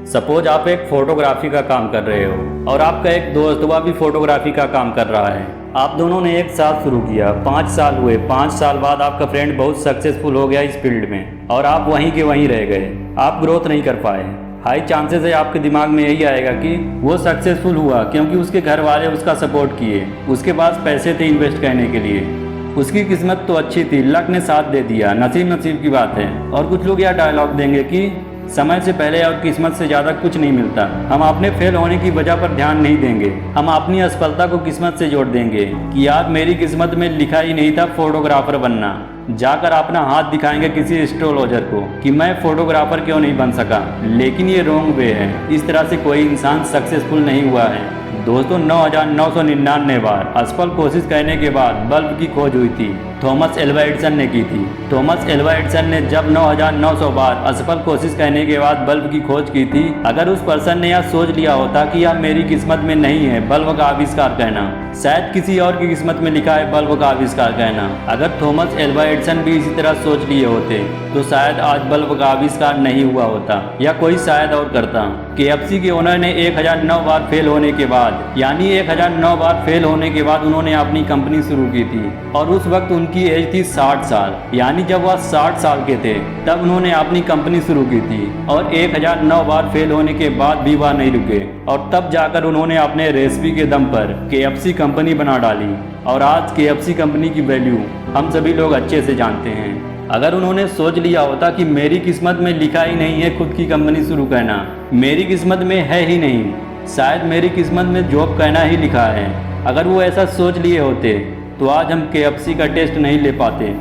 Suppose आप एक photography का काम कर रहे हो और आपका एक दोस्त वह भी फोटोग्राफी का काम कर रहा है। आप दोनों ने एक साथ शुरू किया, 5 साल हुए। 5 साल बाद आपका फ्रेंड बहुत सक्सेसफुल हो गया इस फील्ड में और आप वहीं के वहीं रह गए। आप ग्रोथ नहीं कर पाए। हाई चांसेस है आपके दिमाग में यही आएगा कि वो सक्सेसफुल हुआ क्योंकि उसके घर वाले उसका सपोर्ट किए, उसके पास पैसे थे इन्वेस्ट करने के लिए, उसकी किस्मत तो अच्छी थी, लक ने साथ दे दिया, नसीब नसीब की बात है। और कुछ लोग यह डायलॉग देंगे कि समय से पहले और किस्मत से ज़्यादा कुछ नहीं मिलता। हम अपने फेल होने की वजह पर ध्यान नहीं देंगे, हम अपनी असफलता को किस्मत से जोड़ देंगे कि यार मेरी किस्मत में लिखा ही नहीं था फोटोग्राफर बनना। जाकर अपना हाथ दिखाएंगे किसी एस्ट्रोलॉजर को कि मैं फोटोग्राफर क्यों नहीं बन सका। लेकिन ये रॉन्ग वे है, इस तरह से कोई इंसान सक्सेसफुल नहीं हुआ है। दोस्तों 9,999 बार असफल कोशिश करने के बाद बल्ब की खोज हुई थी, थॉमस एल्वा एडिसन ने की थी। थॉमस एल्वा एडिसन ने जब 9,900 बार असफल कोशिश करने के बाद बल्ब की खोज की थी, अगर उस पर्सन ने यह सोच लिया होता कि यह मेरी किस्मत में नहीं है बल्ब का आविष्कार करना, शायद किसी और की किस्मत में लिखा है बल्ब का आविष्कार करना। अगर थॉमस एल्वा एडिसन भी इसी तरह सोच लिए होते तो शायद आज बल्ब का आविष्कार नहीं हुआ होता, या कोई शायद और करता। KFC के ओनर ने 1009 बार फेल होने के बाद, यानी 1009 बार फेल होने के बाद उन्होंने अपनी कंपनी शुरू की थी और उस वक्त उनकी एज थी 60 साल। यानी जब वह 60 साल के थे तब उन्होंने अपनी कंपनी शुरू की थी और 1009 बार फेल होने के बाद भी वह नहीं रुके और तब जाकर उन्होंने अपने रेसिपी के दम पर KFC कंपनी बना डाली। और आज KFC कंपनी की वैल्यू हम सभी लोग अच्छे से जानते हैं। अगर उन्होंने सोच लिया होता कि मेरी किस्मत में लिखा ही नहीं है खुद की कंपनी शुरू करना, मेरी किस्मत में है ही नहीं, शायद मेरी किस्मत में जॉब करना ही लिखा है, अगर वो ऐसा सोच लिए होते तो आज हम KFC का टेस्ट नहीं ले पाते।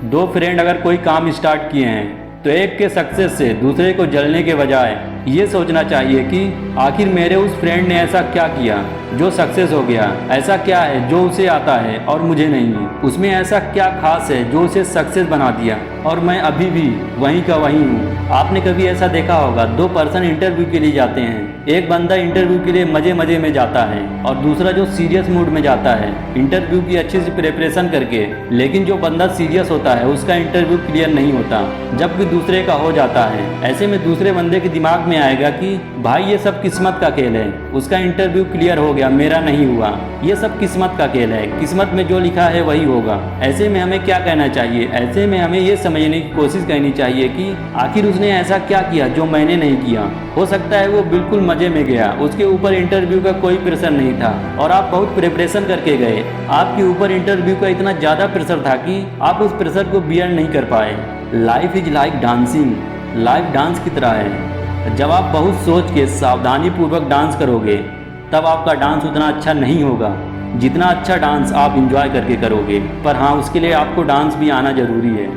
2 फ्रेंड अगर कोई काम स्टार्ट किए हैं तो एक के सक्सेस से दूसरे को जलने के बजाय ये सोचना चाहिए कि आखिर मेरे उस फ्रेंड ने ऐसा क्या किया जो सक्सेस हो गया, ऐसा क्या है जो उसे आता है और मुझे नहीं, उसमें ऐसा क्या खास है जो उसे सक्सेस बना दिया और मैं अभी भी वहीं का वहीं हूँ। आपने कभी ऐसा देखा होगा, 2 पर्सन इंटरव्यू के लिए जाते हैं, एक बंदा इंटरव्यू के लिए मजे मजे में जाता है और दूसरा जो सीरियस मूड में जाता है इंटरव्यू की अच्छी सी प्रिपरेशन करके, लेकिन जो बंदा सीरियस होता है उसका इंटरव्यू क्लियर नहीं होता जबकि दूसरे का हो जाता है। ऐसे में दूसरे बंदे के दिमाग में आएगा कि भाई ये सब किस्मत का खेल है, उसका इंटरव्यू क्लियर हो गया मेरा नहीं हुआ, ये सब किस्मत का खेल है, किस्मत में जो लिखा है वही होगा। ऐसे में हमें क्या कहना चाहिए, ऐसे में हमें ये समझने की कोशिश करनी चाहिए कि आखिर उसने ऐसा क्या किया जो मैंने नहीं किया। हो सकता है वो बिल्कुल मजे में गया, उसके ऊपर इंटरव्यू का कोई प्रेशर नहीं था और आप बहुत प्रिपरेशन करके गए, आपके ऊपर इंटरव्यू का इतना ज़्यादा प्रेशर था कि आप उस प्रेशर को बियर नहीं कर पाए। Life is like dancing, life dance की तरह है। जब आप बहुत सोच के सावधानी पूर्वक डांस करोगे तब आपका डांस उतना अच्छा नहीं होगा जितना अच्छा डांस आप इंजॉय करके करोगे। पर हाँ, उसके लिए आपको डांस भी आना जरूरी है।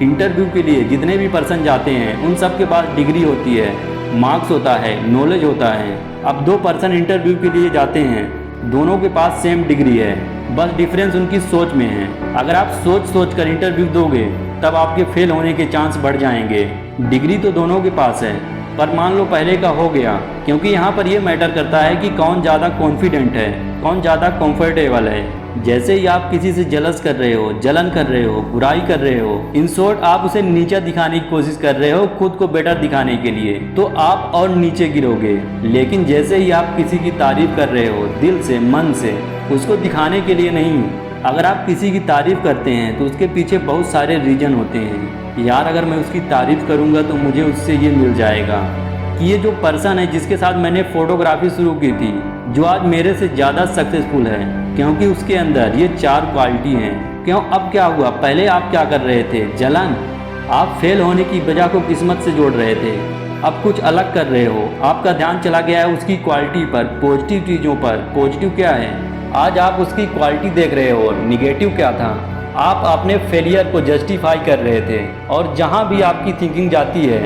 इंटरव्यू के लिए जितने भी पर्सन जाते हैं उन सब के पास डिग्री होती है, मार्क्स होता है, नॉलेज होता है। अब 2 पर्सन इंटरव्यू के लिए जाते हैं, दोनों के पास सेम डिग्री है, बस डिफरेंस उनकी सोच में है। अगर आप सोच कर इंटरव्यू दोगे तब आपके फेल होने के चांस बढ़ जाएंगे। डिग्री तो दोनों के पास है, पर मान लो पहले का हो गया, क्योंकि यहाँ पर यह मैटर करता है कि कौन ज़्यादा कॉन्फिडेंट है, कौन ज़्यादा कंफर्टेबल है। जैसे ही आप किसी से जलस कर रहे हो, जलन कर रहे हो, बुराई कर रहे हो, इन शॉर्ट आप उसे नीचा दिखाने की कोशिश कर रहे हो खुद को बेटर दिखाने के लिए, तो आप और नीचे गिरोगे। लेकिन जैसे ही आप किसी की तारीफ कर रहे हो दिल से, मन से, उसको दिखाने के लिए नहीं, अगर आप किसी की तारीफ करते हैं तो उसके पीछे बहुत सारे रीजन होते हैं। यार अगर मैं उसकी तारीफ करूंगा तो मुझे उससे ये मिल जाएगा कि ये जो पर्सन है जिसके साथ मैंने फोटोग्राफी शुरू की थी, जो आज मेरे से ज़्यादा सक्सेसफुल है, क्योंकि उसके अंदर ये 4 क्वालिटी हैं। क्यों, अब क्या हुआ, पहले आप क्या कर रहे थे, जलन, आप फेल होने की वजह को किस्मत से जोड़ रहे थे, अब कुछ अलग कर रहे हो, आपका ध्यान चला गया है उसकी क्वालिटी पर, पॉजिटिव चीज़ों पर। पॉजिटिव क्या है, आज आप उसकी क्वालिटी देख रहे हो, निगेटिव क्या था, आप अपने फेलियर को जस्टिफाई कर रहे थे। और जहाँ भी आपकी थिंकिंग जाती है,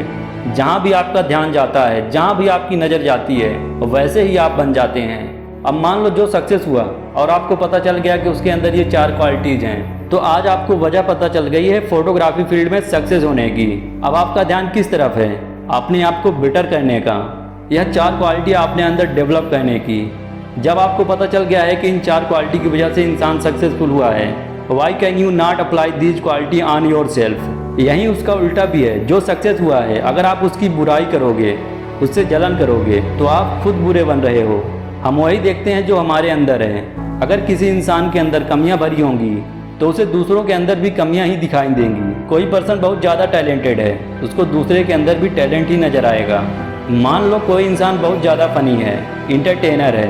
जहाँ भी आपका ध्यान जाता है, जहाँ भी आपकी नज़र जाती है, वैसे ही आप बन जाते हैं। अब मान लो जो सक्सेस हुआ और आपको पता चल गया कि उसके अंदर ये 4 क्वालिटीज़ हैं, तो आज आपको वजह पता चल गई है फोटोग्राफी फील्ड में सक्सेस होने की। अब आपका ध्यान किस तरफ है, अपने आप को बेटर करने का, यह 4 क्वालिटी अपने अंदर डेवलप करने की। जब आपको पता चल गया है कि इन 4 क्वालिटी की वजह से इंसान सक्सेसफुल हुआ है, why can you not apply these quality on your self. यहीं उसका उल्टा भी है, जो सक्सेस हुआ है अगर आप उसकी बुराई करोगे उससे जलन करोगे तो आप खुद बुरे बन रहे हो। हम वही देखते हैं जो हमारे अंदर है। अगर किसी इंसान के अंदर कमियां भरी होंगी तो उसे दूसरों के अंदर भी कमियां ही दिखाई देंगी। कोई पर्सन बहुत ज़्यादा टैलेंटेड है, उसको दूसरे के अंदर भी टैलेंट ही नज़र आएगा। मान लो कोई इंसान बहुत ज़्यादा फनी है, इंटरटेनर है,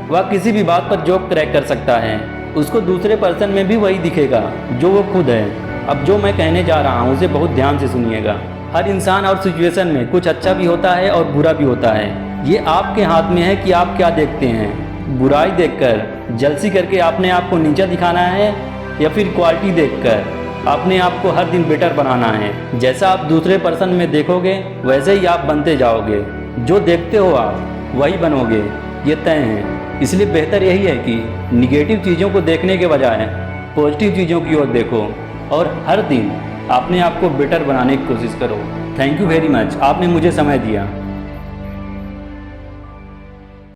वह किसी भी बात पर जोक क्रैक कर सकता है, उसको दूसरे पर्सन में भी वही दिखेगा जो वो खुद है। अब जो मैं कहने जा रहा हूँ उसे बहुत ध्यान से सुनिएगा। हर इंसान और सिचुएशन में कुछ अच्छा भी होता है और बुरा भी होता है। ये आपके हाथ में है कि आप क्या देखते हैं। बुराई देखकर जलसी करके अपने आप को नीचा दिखाना है या फिर क्वालिटी देखकर अपने आप को हर दिन बेटर बनाना है। जैसा आप दूसरे पर्सन में देखोगे वैसे ही आप बनते जाओगे। जो देखते हो आप वही बनोगे, ये तय है। इसलिए बेहतर यही है कि निगेटिव चीज़ों को देखने के बजाय पॉजिटिव चीज़ों की ओर देखो और हर दिन अपने आप को बेटर बनाने की कोशिश करो। थैंक यू वेरी मच, आपने मुझे समय दिया।